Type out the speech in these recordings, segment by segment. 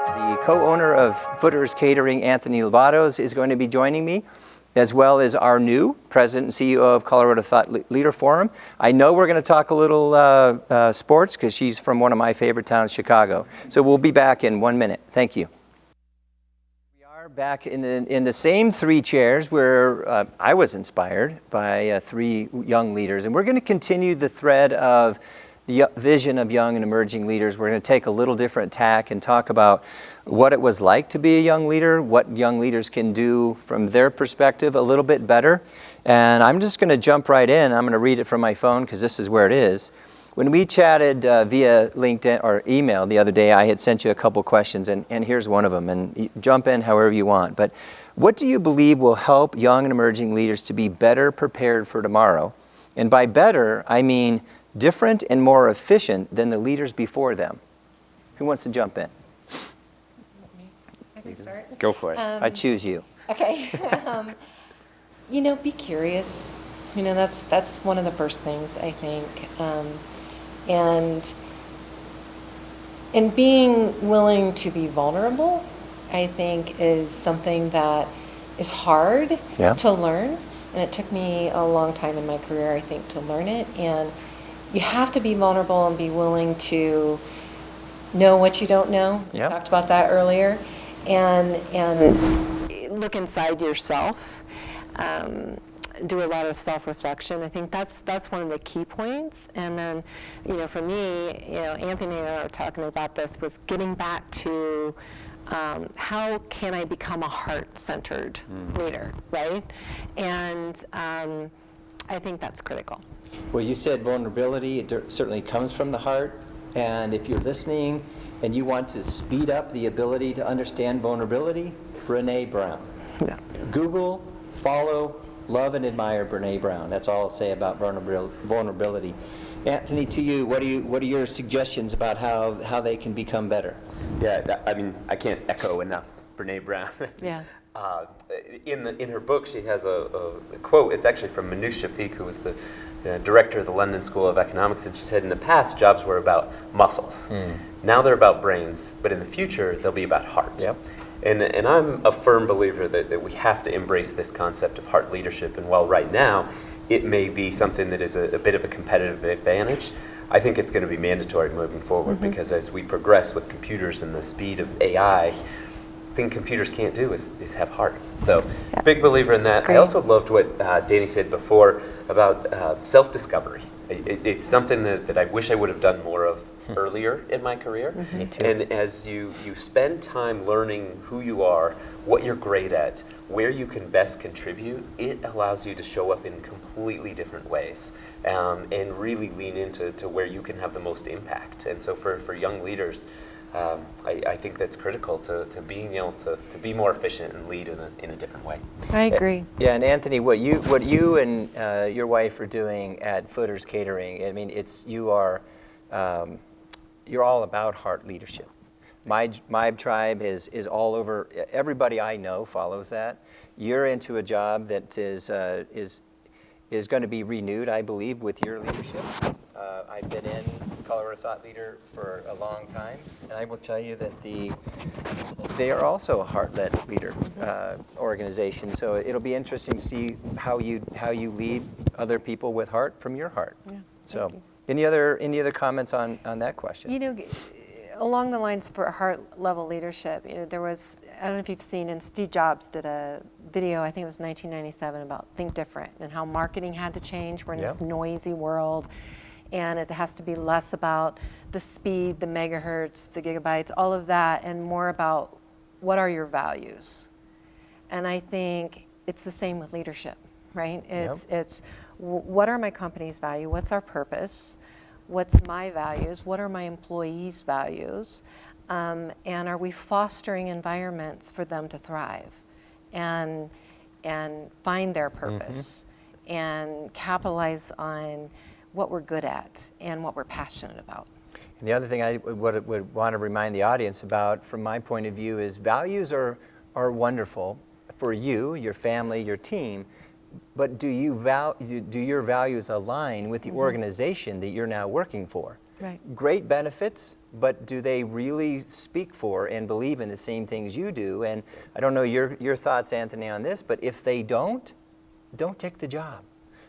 The co-owner of Footers Catering, Anthony Lambatos, is going to be joining me, as well as our new president and CEO of Colorado Thought Leader Forum. I know we're going to talk a little sports because she's from one of my favorite towns, Chicago. So we'll be back in 1 minute. Thank you. We are back in the same three chairs where I was inspired by three young leaders. And we're going to continue the thread of the vision of young and emerging leaders. We're going to take a little different tack and talk about what it was like to be a young leader, what young leaders can do from their perspective a little bit better. And I'm just going to jump right in. I'm going to read it from my phone because this is where it is. When we chatted via LinkedIn or email the other day, I had sent you a couple questions, and here's one of them. And jump in however you want. But what do you believe will help young and emerging leaders to be better prepared for tomorrow? And by better, I mean different and more efficient than the leaders before them. Who wants to jump in? I can start. Go for it. I choose you. Okay. Be curious. That's one of the first things, I think. And being willing to be vulnerable, I think, is something that is hard to learn. And it took me a long time in my career, I think, to learn it. And you have to be vulnerable and be willing to know what you don't know. Yep. We talked about that earlier. And look inside yourself. Do a lot of self-reflection. I think that's one of the key points. And then, for me, Anthony and I were talking about this, was getting back to how can I become a heart-centered leader, right? And I think that's critical. Well, you said vulnerability. It certainly comes from the heart. And if you're listening and you want to speed up the ability to understand vulnerability, Brené Brown. Yeah. Google, follow, love, and admire Brené Brown. That's all I'll say about vulnerability. Anthony, to you, what are your suggestions about how they can become better? Yeah, I can't echo enough Brené Brown. Yeah. In her book, she has a quote. It's actually from Manu Shafiq, who was the director of the London School of Economics, and she said, in the past, jobs were about muscles. Now they're about brains, but in the future, they'll be about heart. Yep. And I'm a firm believer that we have to embrace this concept of heart leadership. And while right now, it may be something that is a bit of a competitive advantage, I think it's going to be mandatory moving forward, because as we progress with computers and the speed of AI, thing computers can't do is have heart. So, big believer in that. Great. I also loved what Danny said before about self-discovery. It's something that I wish I would have done more of earlier in my career. Me too. And as you spend time learning who you are, what you're great at, where you can best contribute, it allows you to show up in completely different ways, and really lean into where you can have the most impact. And so for young leaders, I think that's critical to being able to be more efficient and lead in a different way. I agree. Yeah, and Anthony, what you and your wife are doing at Footers Catering, I mean, you're all about heart leadership. My tribe is all over. Everybody I know follows that. You're into a job that is going to be renewed, I believe, with your leadership. I've been in Colorado Thought Leader for a long time, and I will tell you that they are also a heart-led leader organization. So it'll be interesting to see how you lead other people with heart from your heart. Yeah, so, thank you. any other comments on that question? Along the lines for heart-level leadership, there was, I don't know if you've seen, and Steve Jobs did a video, I think it was 1997, about Think Different and how marketing had to change. We're in this noisy world, and it has to be less about the speed, the megahertz, the gigabytes, all of that, and more about what are your values. And I think it's the same with leadership, right? It's what are my company's value? What's our purpose? What's my values? What are my employees' values? And are we fostering environments for them to thrive and find their purpose and capitalize on what we're good at and what we're passionate about? And the other thing I would want to remind the audience about, from my point of view, is values are wonderful for you, your family, your team, but do your values align with the organization that you're now working for? Right. Great benefits, but do they really speak for and believe in the same things you do? And I don't know your thoughts, Anthony, on this, but if they don't take the job.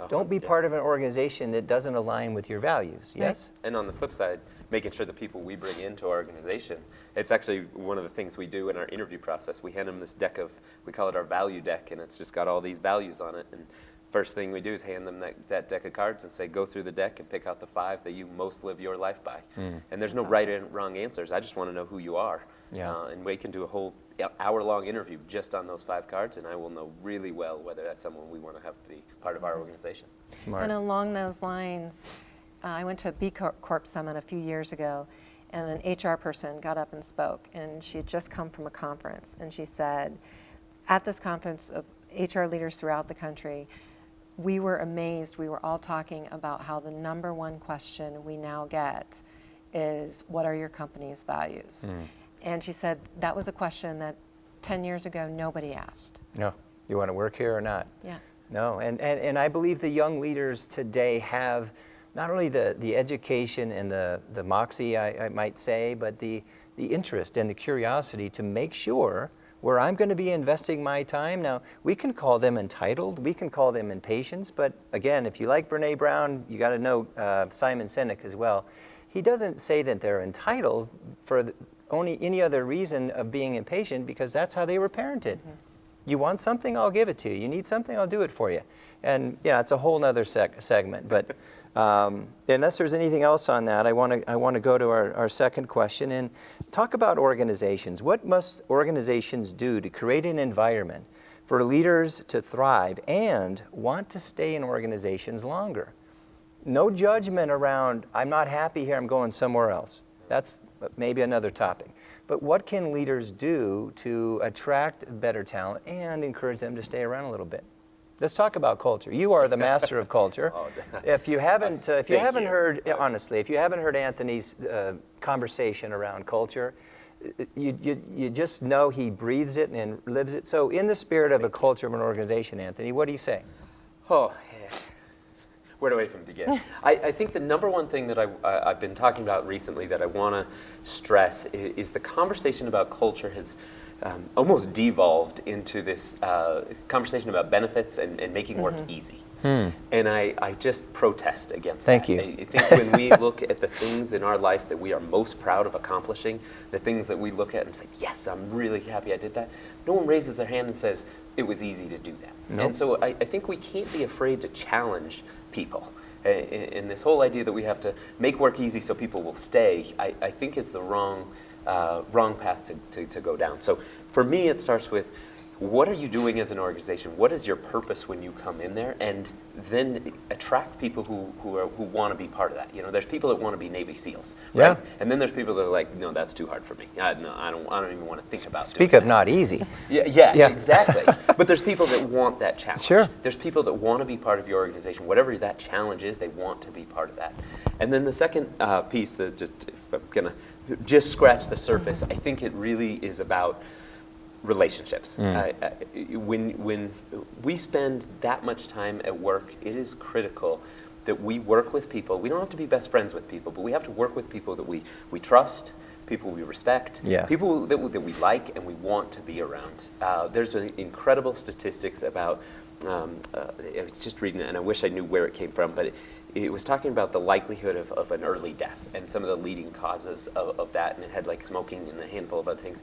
Don't be part of an organization that doesn't align with your values, yes? Right. And on the flip side, making sure the people we bring into our organization, it's actually one of the things we do in our interview process. We hand them this deck of, we call it our value deck, and it's just got all these values on it. And first thing we do is hand them that deck of cards and say, go through the deck and pick out the 5 that you most live your life by. And there's no right and wrong answers. I just want to know who you are. And we can do a whole hour-long interview just on those 5 cards, and I will know really well whether that's someone we want to have to be part of our organization. Smart. And along those lines, I went to a B Corp summit a few years ago, and an HR person got up and spoke, and she had just come from a conference, and she said, at this conference of HR leaders throughout the country, we were amazed. We were all talking about how the #1 question we now get is, what are your company's values? And she said that was a question that 10 years ago nobody asked. No. You want to work here or not? Yeah. No. And I believe the young leaders today have not only the education and the moxie, I might say, but the interest and the curiosity to make sure where I'm going to be investing my time. Now, we can call them entitled, we can call them impatient, but again, if you like Brene Brown, you got to know Simon Sinek as well. He doesn't say that they're entitled for only any other reason of being impatient, because that's how they were parented. You want something, I'll give it to you. You need something, I'll do it for you. And yeah, it's a whole nother segment. But unless there's anything else on that, I want to go to our second question and talk about organizations. What must organizations do to create an environment for leaders to thrive and want to stay in organizations longer? No judgment around, I'm not happy here, I'm going somewhere else. That's maybe another topic. But what can leaders do to attract better talent and encourage them to stay around a little bit? Let's talk about culture. You are the master of culture. If you haven't, heard, honestly, if you haven't heard Anthony's conversation around culture, you just know he breathes it and lives it. So, in the spirit of a culture of an organization, Anthony, what do you say? Oh, yeah. Where do I even begin? I think the #1 thing that I've been talking about recently that I want to stress is the conversation about culture has almost devolved into this conversation about benefits and making work easy. And I just protest against that. Thank you. I think when we look at the things in our life that we are most proud of accomplishing, the things that we look at and say, yes, I'm really happy I did that, no one raises their hand and says, it was easy to do that. Nope. And so I think we can't be afraid to challenge people. And this whole idea that we have to make work easy so people will stay, I think is the wrong path to go down. So for me, it starts with, what are you doing as an organization? What is your purpose when you come in there? And then attract people who want to be part of that. You know, there's people that want to be Navy SEAls, right? Yeah. And then there's people that are like, no, that's too hard for me. I don't even want to think about Speak doing of that. not easy. Yeah, exactly. But there's people that want that challenge. Sure. There's people that want to be part of your organization. Whatever that challenge is, they want to be part of that. And then the second piece that if I'm going to just scratch the surface, I think it really is about relationships. When we spend that much time at work, it is critical that we work with people. We don't have to be best friends with people, but we have to work with people that we trust, people we respect, people that we like and we want to be around. There's incredible statistics about, I was just reading it and I wish I knew where it came from, but it was talking about the likelihood of an early death and some of the leading causes of that, and it had like smoking and a handful of other things.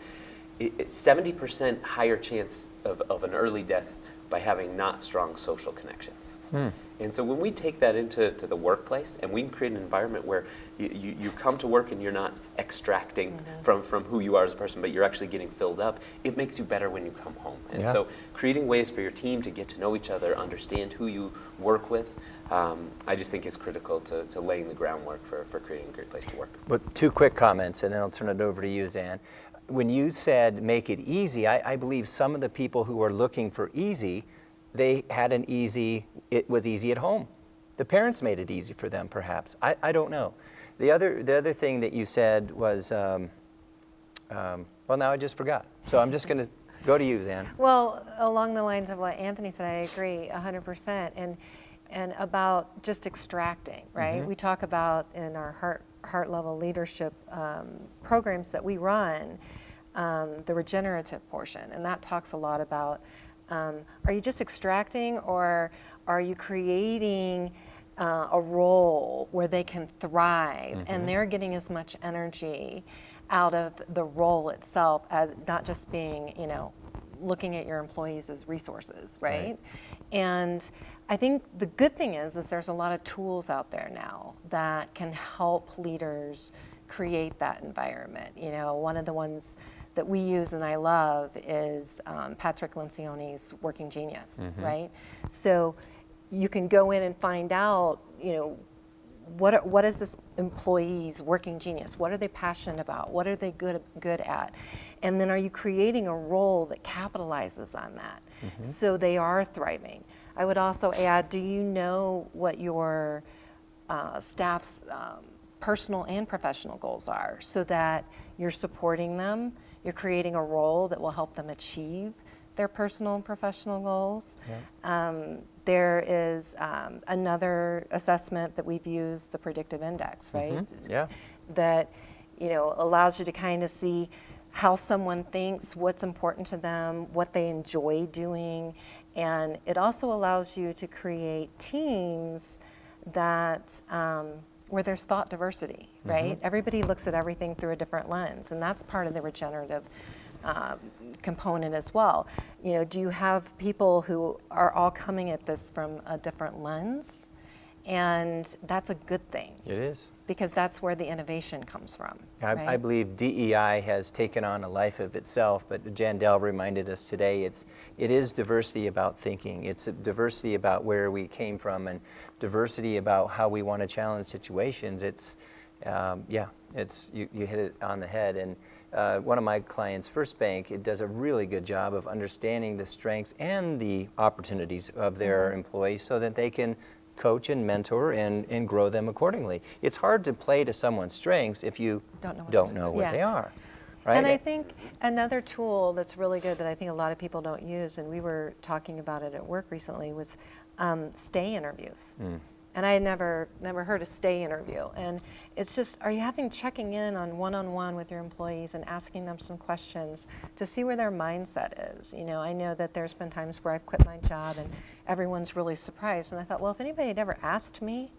It's 70% higher chance of an early death by having not strong social connections. And so when we take that into the workplace and we can create an environment where you come to work and you're not extracting from who you are as a person, but you're actually getting filled up, it makes you better when you come home. And so creating ways for your team to get to know each other, understand who you work with, I just think is critical to laying the groundwork for creating a great place to work. But 2 quick comments, and then I'll turn it over to you, Xan. When you said make it easy, I believe some of the people who are looking for easy, they had it was easy at home. The parents made it easy for them, perhaps. I don't know. The other thing that you said was, well, now I just forgot. So I'm just going to go to you, Xan. Well, along the lines of what Anthony said, I agree 100%. And about just extracting, right? We talk about in our heart level leadership programs that we run, the regenerative portion, and that talks a lot about, are you just extracting, or are you creating a role where they can thrive and they're getting as much energy out of the role itself as not just being, looking at your employees as resources, right? And I think the good thing is there's a lot of tools out there now that can help leaders create that environment. One of the ones that we use and I love is Patrick Lencioni's Working Genius, right? So you can go in and find out, what is this employee's working genius? What are they passionate about? What are they good at? And then are you creating a role that capitalizes on that so they are thriving? I would also add, do you know what your staff's personal and professional goals are, so that you're supporting them, you're creating a role that will help them achieve their personal and professional goals? There is another assessment that we've used, the Predictive Index, right? That allows you to kind of see how someone thinks, what's important to them, what they enjoy doing, and it also allows you to create teams that where there's thought diversity, right? Everybody looks at everything through a different lens, and that's part of the regenerative component as well. Do you have people who are all coming at this from a different lens? And that's a good thing. It is. Because that's where the innovation comes from. I believe DEI has taken on a life of itself, but Jandel reminded us today it is diversity about thinking. It's a diversity about where we came from, and diversity about how we want to challenge situations. It's, you hit it on the head. And one of my clients, First Bank, it does a really good job of understanding the strengths and the opportunities of their employees so that they can coach and mentor and grow them accordingly. It's hard to play to someone's strengths if you don't know what they are, right? And I think another tool that's really good that I think a lot of people don't use, and we were talking about it at work recently, was stay interviews. And I had never heard a stay interview. And it's just, are you checking in on one-on-one with your employees and asking them some questions to see where their mindset is? I know that there's been times where I've quit my job and everyone's really surprised. And I thought, well, if anybody had ever asked me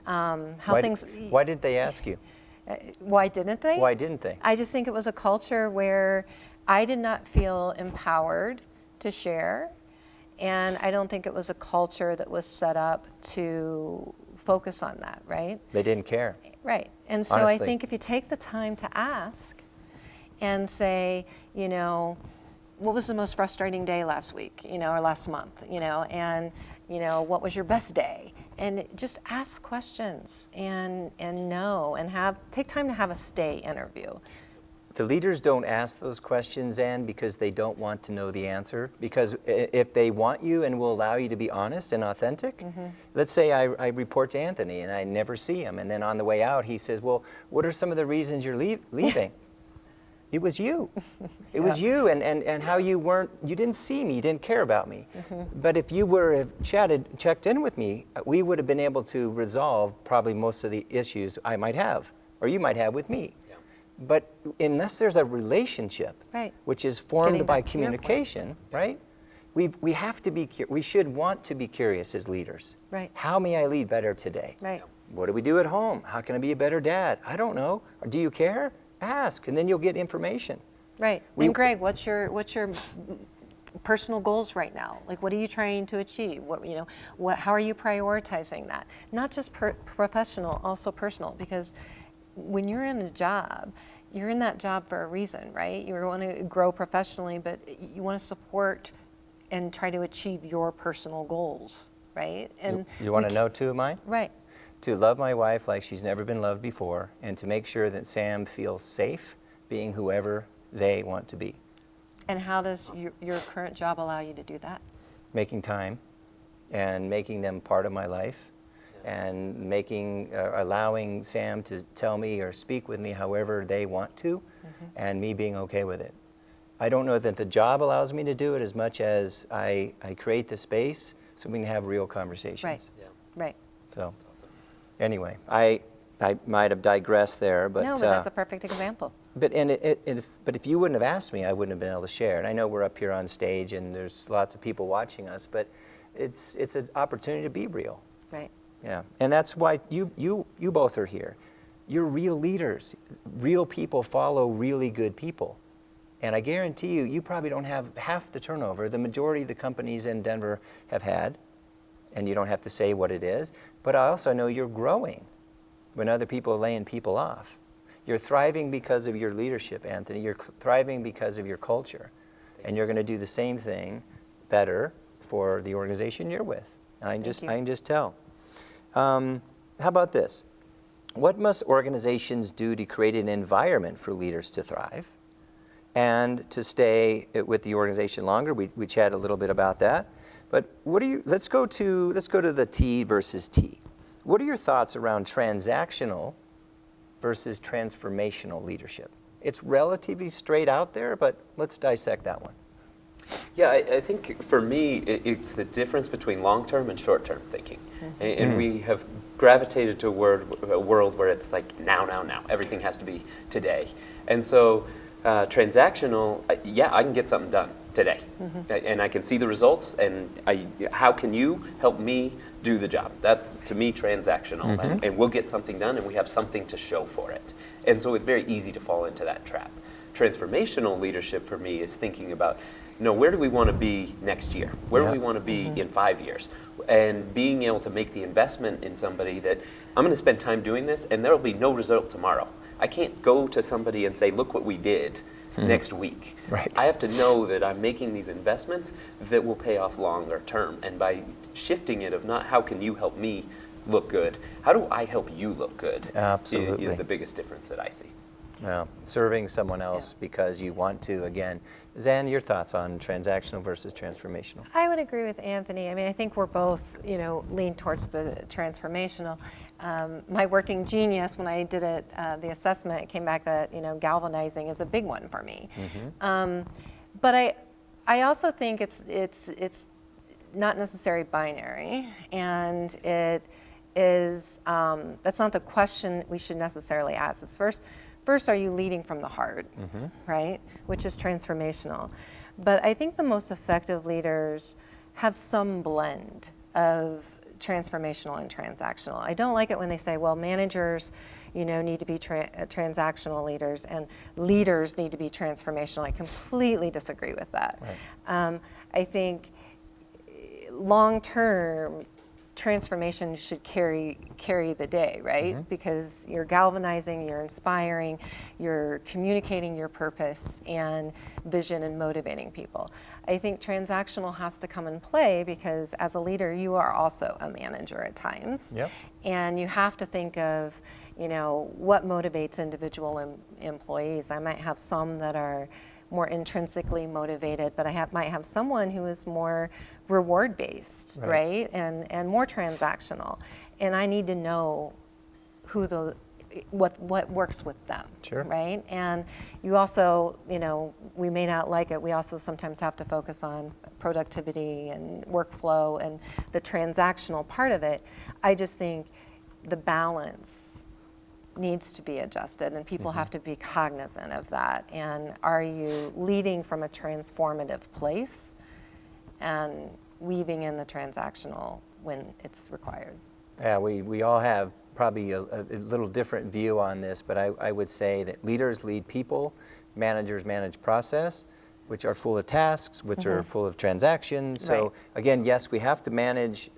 Why did they ask you? Why didn't they? Why didn't they? I just think it was a culture where I did not feel empowered to share. And I don't think it was a culture that was set up to focus on that, right? They didn't care. Right. And so Honestly. I think if you take the time to ask and say, what was the most frustrating day last week, or last month, and, what was your best day? And just ask questions and know, and take time to have a stay interview. The leaders don't ask those questions, Ann, because they don't want to know the answer. Because if they want you and will allow you to be honest and authentic, let's say I report to Anthony and I never see him, and then on the way out he says, well, what are some of the reasons you're leaving? It was you. It was you, and how you didn't see me, you didn't care about me. But if you have checked in with me, we would have been able to resolve probably most of the issues I might have, or you might have with me. But unless there's a relationship, which is formed by communication, right? We have to be. We should want to be curious as leaders. Right. How may I lead better today? Right. What do we do at home? How can I be a better dad? I don't know. Or do you care? Ask, and then you'll get information. Right. And Greg, what's your personal goals right now? Like, what are you trying to achieve? How are you prioritizing that? Not just professional, also personal, because when you're in a job, you're in that job for a reason, right? You want to grow professionally, but you want to support and try to achieve your personal goals, right? And you want to know two of mine? Right. To love my wife like she's never been loved before, and to make sure that Sam feels safe being whoever they want to be. And how does your current job allow you to do that? Making time and making them part of my life, and allowing Sam to tell me or speak with me however they want to, and me being okay with it. I don't know that the job allows me to do it as much as I create the space so we can have real conversations. Right. So, anyway, I I might have digressed there, but No, but that's a perfect example. but if you wouldn't have asked me, I wouldn't have been able to share. And I know we're up here on stage, and there's lots of people watching us, but it's an opportunity to be real. Right. Yeah, and that's why you both are here. You're real leaders. Real people follow really good people. And I guarantee you, you probably don't have half the turnover the majority of the companies in Denver have had, and you don't have to say what it is. But I also know you're growing when other people are laying people off. You're thriving because of your leadership, Anthony. You're thriving because of your culture. And you're going to do the same thing better for the organization you're with. And I can just tell. How about this? What must organizations do to create an environment for leaders to thrive and to stay with the organization longer? We chatted a little bit about that. But let's go to the T versus T. What are your thoughts around transactional versus transformational leadership? It's relatively straight out there, but let's dissect that one. Yeah, I think for me, it's the difference between long-term and short-term thinking. And we have gravitated to a world where it's like now. Everything has to be today. And so transactional, I can get something done today. And I can see the results, and how can you help me do the job? That's, to me, transactional. And we'll get something done, and we have something to show for it. And so it's very easy to fall into that trap. Transformational leadership for me is thinking about, where do we want to be next year? Where do we want to be in 5 years? And being able to make the investment in somebody that I'm going to spend time doing this, and there will be no result tomorrow. I can't go to somebody and say, look what we did next week. Right. I have to know that I'm making these investments that will pay off longer term. And by shifting it of not how can you help me look good, how do I help you look good? Absolutely. Is the biggest difference that I see. Well, serving someone else because you want to, again. Xan, your thoughts on transactional versus transformational? I would agree with Anthony. I mean, I think we're both, lean towards the transformational. My working genius, when I did the assessment, it came back that, galvanizing is a big one for me. But I also think it's not necessarily binary, and it is, that's not the question we should necessarily ask. It's First, are you leading from the heart, right? Which is transformational. But I think the most effective leaders have some blend of transformational and transactional. I don't like it when they say, well, managers, need to be transactional leaders and leaders need to be transformational. I completely disagree with that. Right. I think long-term, transformation should carry the day, right? Because you're galvanizing, you're inspiring, you're communicating your purpose and vision and motivating people. I think transactional has to come in play because as a leader, you are also a manager at times. Yep. And you have to think of, what motivates individual employees. I might have some that are more intrinsically motivated, but I might have someone who is more reward-based, right? And more transactional. And I need to know what works with them, right? And you also, we may not like it, we also sometimes have to focus on productivity and workflow and the transactional part of it. I just think the balance needs to be adjusted, and people have to be cognizant of that. And are you leading from a transformative place and weaving in the transactional when it's required? Yeah, we all have probably a little different view on this, but I would say that leaders lead people, managers manage process, which are full of tasks, which are full of transactions. So again, yes, we have to manage,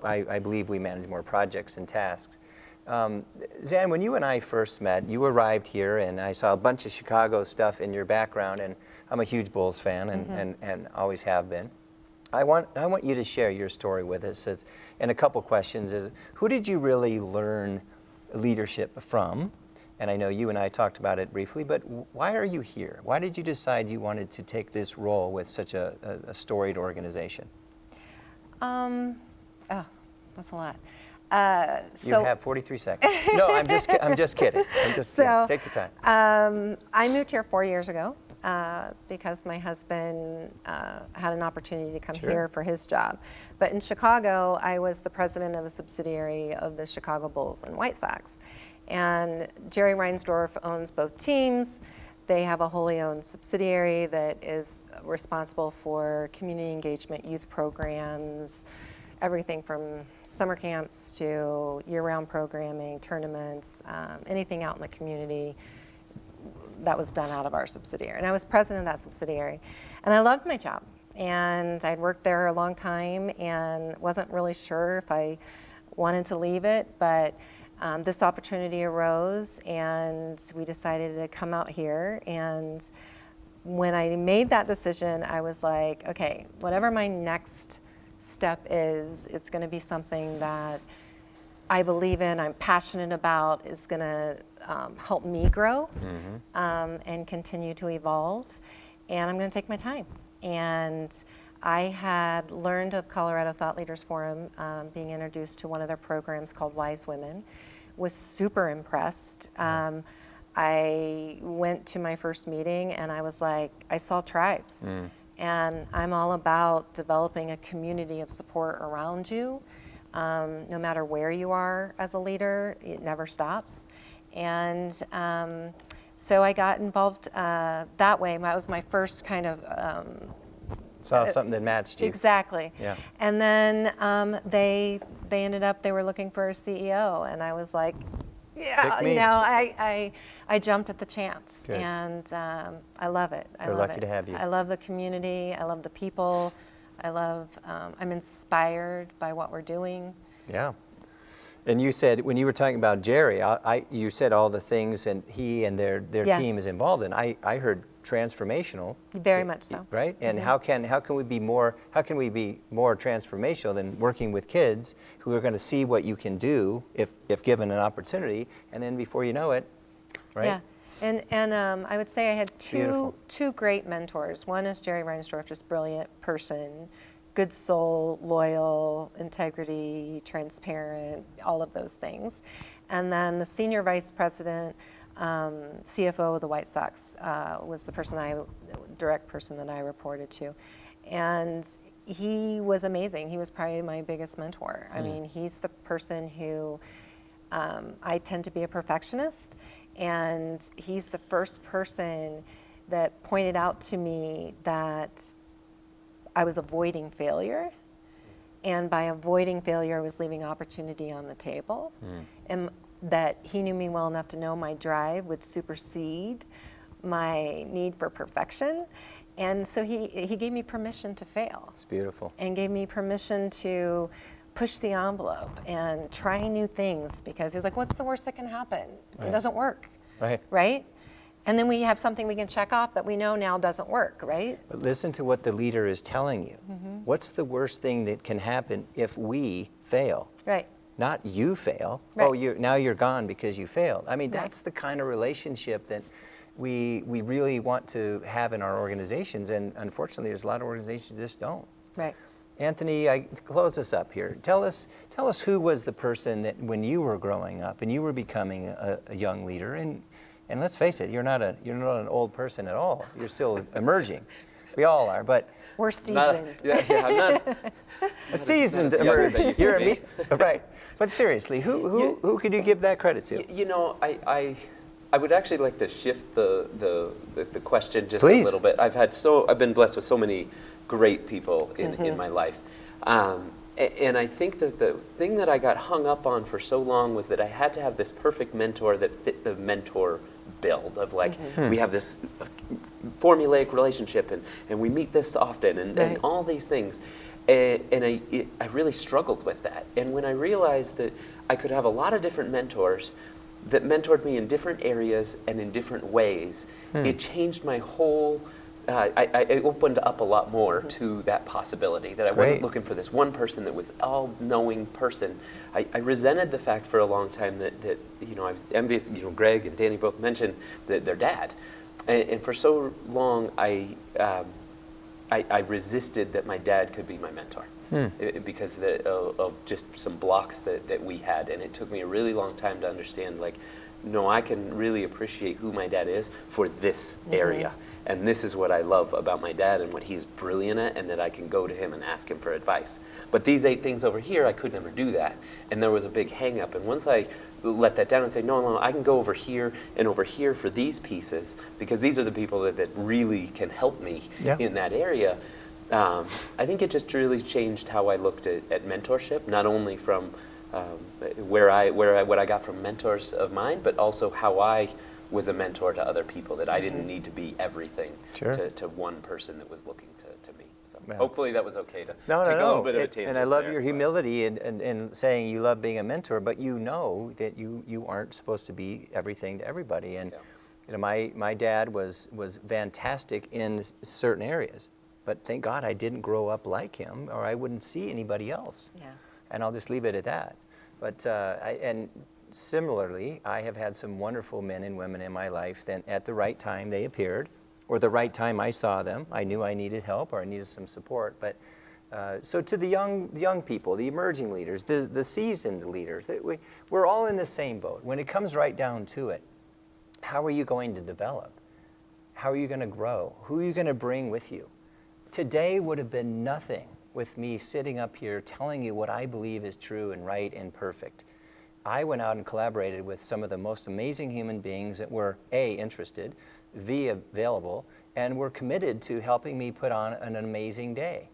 I believe we manage more projects and tasks. Xan, when you and I first met, you arrived here and I saw a bunch of Chicago stuff in your background, and I'm a huge Bulls fan and always have been. I want you to share your story with us, and a couple questions is, who did you really learn leadership from? And I know you and I talked about it briefly, but why are you here? Why did you decide you wanted to take this role with such a storied organization? Oh, that's a lot. You have 43 seconds. No, I'm just kidding. Take your time. I moved here 4 years ago. because my husband had an opportunity to come Sure. here for his job. But in Chicago, I was the president of a subsidiary of the Chicago Bulls and White Sox. And Jerry Reinsdorf owns both teams. They have a wholly owned subsidiary that is responsible for community engagement, youth programs, everything from summer camps to year-round programming, tournaments, anything out in the community that was done out of our subsidiary. And I was president of that subsidiary. And I loved my job. And I'd worked there a long time and wasn't really sure if I wanted to leave it, but this opportunity arose and we decided to come out here. And when I made that decision, I was like, okay, whatever my next step is, it's going to be something that I believe in, I'm passionate about, is going to help me grow and continue to evolve. And I'm going to take my time. And I had learned of Colorado Thought Leaders Forum, being introduced to one of their programs called Wise Women, was super impressed. I went to my first meeting and I was like, I saw tribes. And I'm all about developing a community of support around you. No matter where you are as a leader, it never stops. And so I got involved that way. That was my first kind of Saw something that matched you. Exactly. Yeah. And then they ended up, they were looking for a CEO, and I was like, yeah, Pick me. you know, I jumped at the chance. Good. And I love it. I We're love lucky it. to have you. I love the community. I love the people. I love, I'm inspired by what we're doing. Yeah. And you said, when you were talking about Jerry, you said all the things and he and their Yeah. team is involved in. I heard transformational. Very much so. Right? And how can we be more transformational than working with kids who are going to see what you can do if given an opportunity, and then before you know it, right? Yeah. And I would say I had Beautiful. two great mentors. One is Jerry Reinsdorf, just brilliant person, good soul, loyal, integrity, transparent, all of those things. And then the senior vice president, CFO of the White Sox, was the direct person that I reported to. And he was amazing. He was probably my biggest mentor. I mean, he's the person who, I tend to be a perfectionist, and he's the first person that pointed out to me that I was avoiding failure, and by avoiding failure, I was leaving opportunity on the table, and that he knew me well enough to know my drive would supersede my need for perfection, and so he gave me permission to fail. It's beautiful. And gave me permission to push the envelope and try new things, because he's like, what's the worst that can happen? Right. It doesn't work, Right. right? And then we have something we can check off that we know now doesn't work, right? But listen to what the leader is telling you. What's the worst thing that can happen if we fail? Right. Not you fail. Right. Oh, now you're gone because you failed. I mean, Right. that's the kind of relationship that we really want to have in our organizations, and unfortunately, there's a lot of organizations that just don't. Right. Anthony, close us up here. Tell us who was the person that when you were growing up and you were becoming a young leader, and let's face it, you're not an old person at all. You're still emerging. We all are, but We're seasoned. I'm not. a seasoned not as young as I emerging. used to You're be. right. But seriously, who could you give that credit to? You know, I would actually like to shift the question just Please. a little bit. I've been blessed with so many great people in my life. And I think that the thing that I got hung up on for so long was that I had to have this perfect mentor that fit the mentor build of like, we have this formulaic relationship and we meet this often and Right. all these things. And I really struggled with that. And when I realized that I could have a lot of different mentors that mentored me in different areas and in different ways, it changed my whole, I opened up a lot more to that possibility, that I wasn't Great. looking for this one person that was all-knowing person. I resented the fact for a long time that you know, I was envious, you know, Greg and Danny both mentioned that their dad. And for so long, I resisted that my dad could be my mentor. Because of just some blocks that we had, and it took me a really long time to understand, like, no, I can really appreciate who my dad is for this area. And this is what I love about my dad and what he's brilliant at, and that I can go to him and ask him for advice. But these 8 things over here, I could never do that. And there was a big hang up. And once I let that down and say, no, I can go over here and over here for these pieces, because these are the people that really can help me in that area. I think it just really changed how I looked at mentorship, not only from what I got from mentors of mine, but also how I was a mentor to other people, that I didn't need to be everything to one person that was looking to me. So hopefully that was okay to take a little bit of a tangent. And I love there, your humility and saying you love being a mentor, but you know that you aren't supposed to be everything to everybody. And you know, my dad was fantastic in certain areas, but thank God I didn't grow up like him, or I wouldn't see anybody else. Yeah. And I'll just leave it at that. But and similarly, I have had some wonderful men and women in my life that at the right time they appeared, or the right time I saw them. I knew I needed help or I needed some support. But so to the young people, the emerging leaders, the seasoned leaders, we're all in the same boat. When it comes right down to it, how are you going to develop? How are you going to grow? Who are you going to bring with you? Today would have been nothing with me sitting up here telling you what I believe is true and right and perfect. I went out and collaborated with some of the most amazing human beings that were A, interested, V, available, and were committed to helping me put on an amazing day.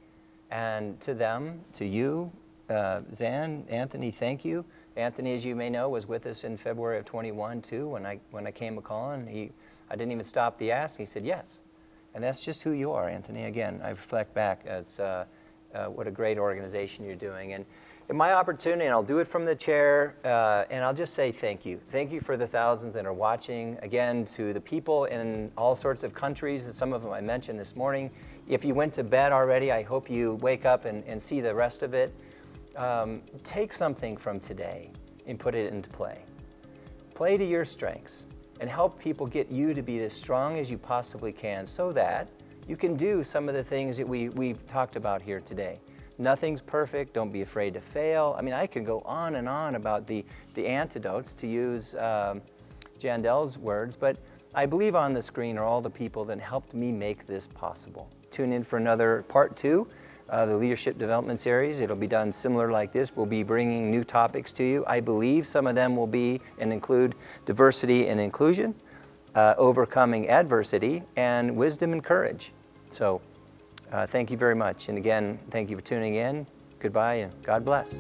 And to them, to you, Xan, Anthony, thank you. Anthony, as you may know, was with us in February of 21 too. When I came a calling, I didn't even stop the ask. He said yes, and that's just who you are, Anthony. Again, I reflect back as what a great organization you're doing. And in my opportunity, and I'll do it from the chair, and I'll just say thank you. Thank you for the thousands that are watching. Again, to the people in all sorts of countries, and some of them I mentioned this morning. If you went to bed already, I hope you wake up and see the rest of it. Take something from today and put it into play. Play to your strengths and help people get you to be as strong as you possibly can, so that you can do some of the things that we've talked about here today. Nothing's perfect. Don't be afraid to fail. I mean, I could go on and on about the antidotes, to use Jandel's words, but I believe on the screen are all the people that helped me make this possible. Tune in for another part 2 of the Leadership Development Series. It'll be done similar like this. We'll be bringing new topics to you. I believe some of them will be and include diversity and inclusion, overcoming adversity, and wisdom and courage. So thank you very much. And again, thank you for tuning in. Goodbye and God bless.